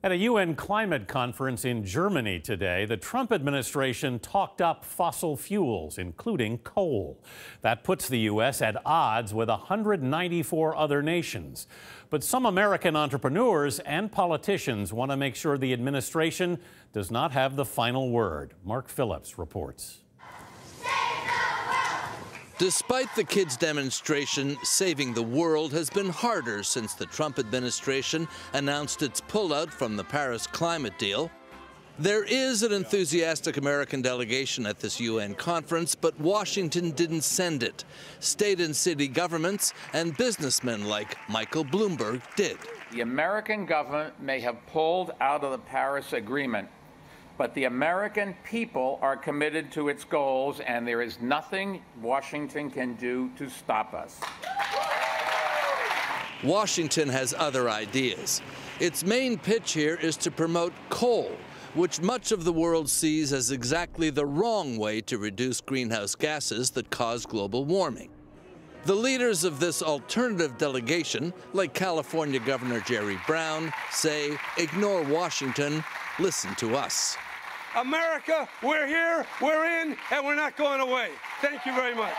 At a UN climate conference in Germany today, the Trump administration talked up fossil fuels, including coal. That puts the U.S. at odds with 194 other nations. But some American entrepreneurs and politicians want to make sure the administration does not have the final word. Mark Phillips reports. Despite the kids' demonstration, saving the world has been harder since the Trump administration announced its pullout from the Paris climate deal. There is an enthusiastic American delegation at this UN conference, but Washington didn't send it. State and city governments and businessmen like Michael Bloomberg did. The American government may have pulled out of the Paris Agreement, but the American people are committed to its goals, and there is nothing Washington can do to stop us. Washington has other ideas. Its main pitch here is to promote coal, which much of the world sees as exactly the wrong way to reduce greenhouse gases that cause global warming. The leaders of this alternative delegation, like California Governor Jerry Brown, say, ignore Washington, listen to us. America, we're here, we're in, and we're not going away. Thank you very much.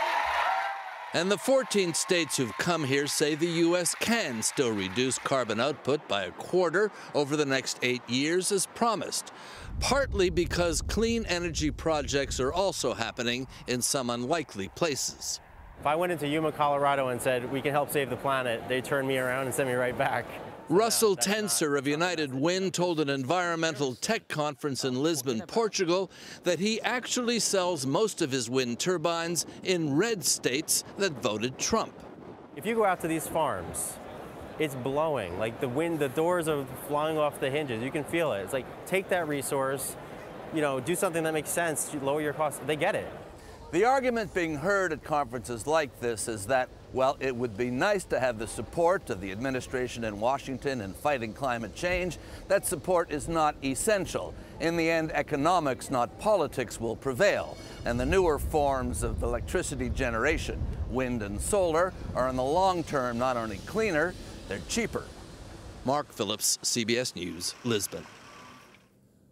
And the 14 states who've come here say the U.S. can still reduce carbon output by a quarter over the next 8 years as promised, partly because clean energy projects are also happening in some unlikely places. If I went into Yuma, Colorado and said, we can help save the planet, they'd turn me around and send me right back. Russell Tenser of United Wind told an environmental tech conference in Lisbon, Portugal, that he actually sells most of his wind turbines in red states that voted Trump. If you go out to these farms, it's blowing. Like the wind, the doors are flying off the hinges. You can feel it. It's like, take that resource, do something that makes sense, lower your costs. They get it. The argument being heard at conferences like this is that, well, it would be nice to have the support of the administration in Washington in fighting climate change. That support is not essential. In the end, economics, not politics, will prevail. And the newer forms of electricity generation, wind and solar, are in the long term not only cleaner, they're cheaper. Mark Phillips, CBS News, Lisbon.